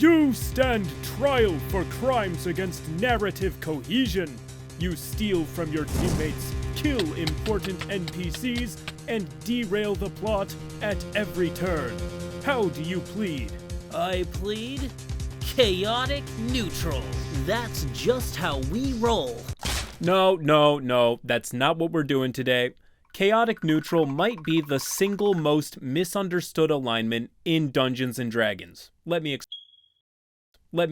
You stand trial for crimes against narrative cohesion. You steal from your teammates, kill important NPCs, and derail the plot at every turn. How do you plead? I plead chaotic neutral. That's just how we roll. No, that's not what we're doing today. Chaotic neutral might be the single most misunderstood alignment in Dungeons & Dragons. Let me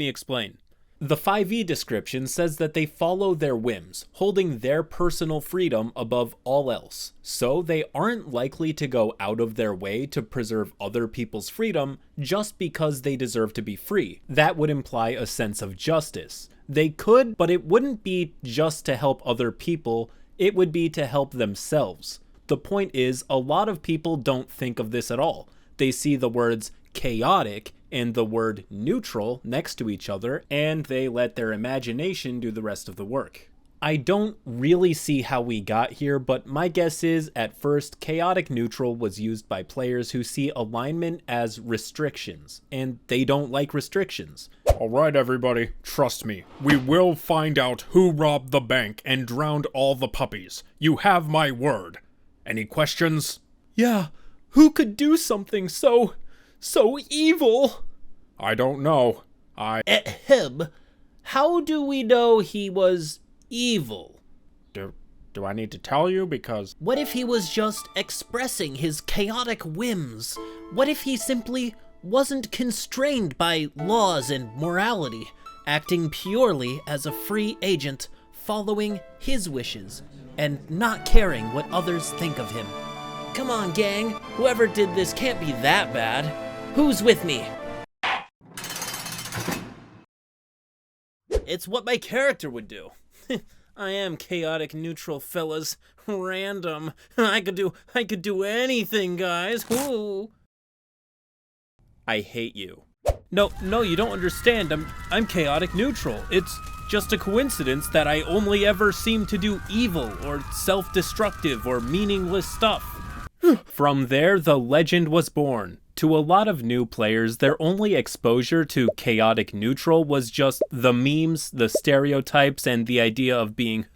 explain. The 5e description says that they follow their whims, holding their personal freedom above all else. So they aren't likely to go out of their way to preserve other people's freedom just because they deserve to be free. That would imply a sense of justice. They could, but it wouldn't be just to help other people, it would be to help themselves. The point is, a lot of people don't think of this at all. They see the words chaotic and the word neutral next to each other, and they let their imagination do the rest of the work. I don't really see how we got here, but my guess is, at first, chaotic neutral was used by players who see alignment as restrictions, and they don't like restrictions. Alright everybody, trust me. We will find out who robbed the bank and drowned all the puppies. You have my word. Any questions? Yeah, who could do something so evil? I don't know. Ahem. How do we know he was evil? Do I need to tell you? Because... What if he was just expressing his chaotic whims? What if he simply wasn't constrained by laws and morality, acting purely as a free agent, following his wishes, and not caring what others think of him? Come on, gang. Whoever did this can't be that bad. Who's with me? It's what my character would do. I am chaotic neutral, fellas. Random. I could do anything, guys. Ooh. I hate you. No, you don't understand. I'm chaotic neutral. It's just a coincidence that I only ever seem to do evil or self-destructive or meaningless stuff. From there, the legend was born. To a lot of new players, their only exposure to chaotic neutral was just the memes, the stereotypes, and the idea of being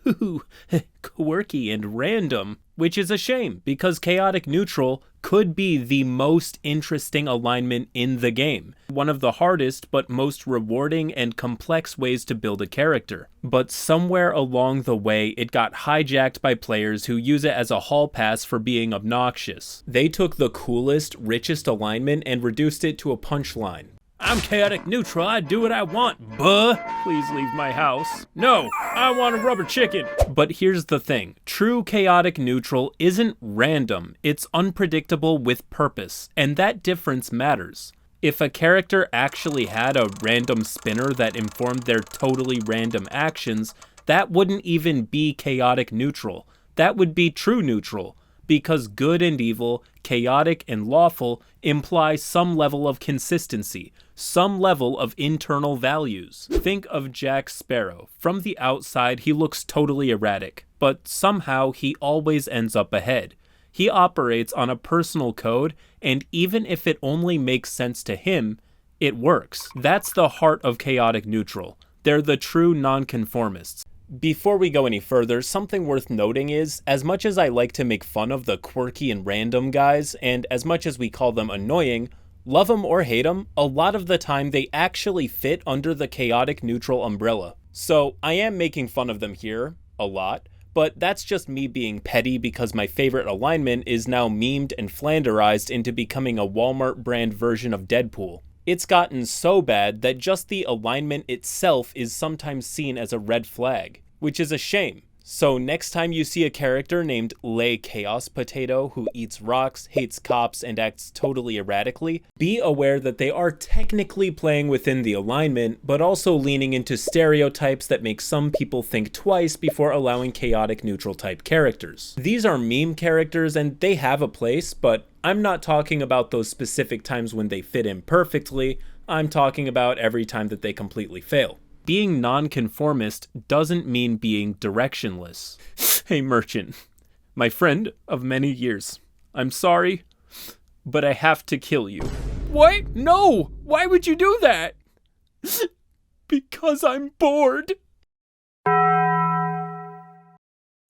quirky and random. Which is a shame, because chaotic neutral could be the most interesting alignment in the game. One of the hardest but most rewarding and complex ways to build a character. But somewhere along the way, it got hijacked by players who use it as a hall pass for being obnoxious. They took the coolest, richest alignment and reduced it to a punchline. I'm chaotic neutral, I do what I want, buh. Please leave my house. No, I want a rubber chicken. But here's the thing, true chaotic neutral isn't random, it's unpredictable with purpose, and that difference matters. If a character actually had a random spinner that informed their totally random actions, that wouldn't even be chaotic neutral. That would be true neutral. Because good and evil, chaotic and lawful, imply some level of consistency, some level of internal values. Think of Jack Sparrow. From the outside, he looks totally erratic, but somehow he always ends up ahead. He operates on a personal code, and even if it only makes sense to him, it works. That's the heart of chaotic neutral. They're the true nonconformists. Before we go any further, something worth noting is, as much as I like to make fun of the quirky and random guys, and as much as we call them annoying, love them or hate them, a lot of the time they actually fit under the chaotic neutral umbrella. So I am making fun of them here, a lot, but that's just me being petty because my favorite alignment is now memed and flanderized into becoming a Walmart brand version of Deadpool. It's gotten so bad that just the alignment itself is sometimes seen as a red flag, which is a shame. So next time you see a character named Lay Chaos Potato who eats rocks, hates cops, and acts totally erratically, be aware that they are technically playing within the alignment, but also leaning into stereotypes that make some people think twice before allowing chaotic neutral type characters. These are meme characters and they have a place, but I'm not talking about those specific times when they fit in perfectly, I'm talking about every time that they completely fail. Being nonconformist doesn't mean being directionless. Hey Merchant, my friend of many years, I'm sorry, but I have to kill you. What? No! Why would you do that? Because I'm bored.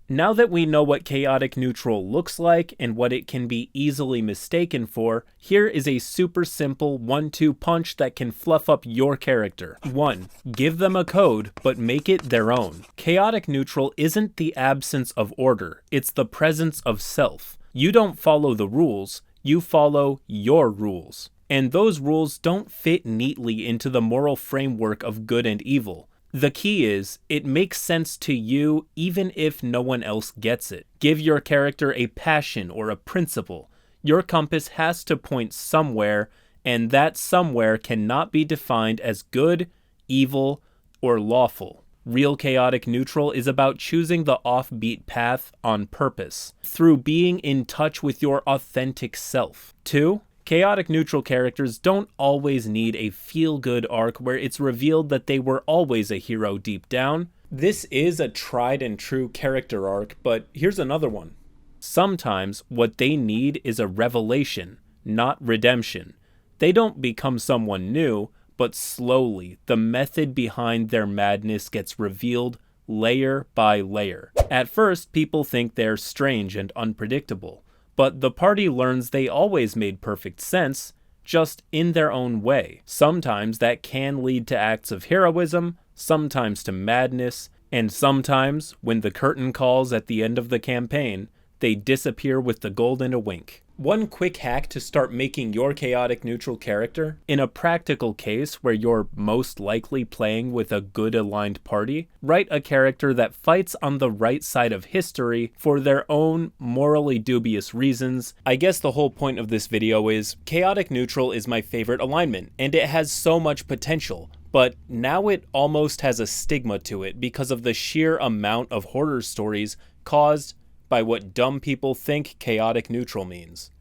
Now that we know what chaotic neutral looks like and what it can be easily mistaken for, here is a super simple 1-2 punch that can fluff up your character. 1. Give them a code, but make it their own. Chaotic neutral isn't the absence of order, it's the presence of self. You don't follow the rules, you follow your rules. And those rules don't fit neatly into the moral framework of good and evil. The key is, it makes sense to you even if no one else gets it. Give your character a passion or a principle. Your compass has to point somewhere, and that somewhere cannot be defined as good, evil, or lawful. Real chaotic neutral is about choosing the offbeat path on purpose, through being in touch with your authentic self. 2. Chaotic neutral characters don't always need a feel-good arc where it's revealed that they were always a hero deep down. This is a tried and true character arc, but here's another one. Sometimes what they need is a revelation, not redemption. They don't become someone new, but slowly the method behind their madness gets revealed layer by layer. At first, people think they're strange and unpredictable. But the party learns they always made perfect sense, just in their own way. Sometimes that can lead to acts of heroism, sometimes to madness, and sometimes, when the curtain calls at the end of the campaign, they disappear with the gold in a wink. One quick hack to start making your chaotic neutral character: in a practical case where you're most likely playing with a good aligned party, write a character that fights on the right side of history for their own morally dubious reasons. I guess the whole point of this video is, chaotic neutral is my favorite alignment, and it has so much potential. But now it almost has a stigma to it because of the sheer amount of horror stories caused by what dumb people think chaotic neutral means,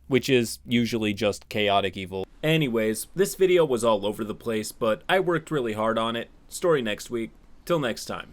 which is usually just chaotic evil. Anyways, this video was all over the place, but I worked really hard on it. Story next week. Till next time.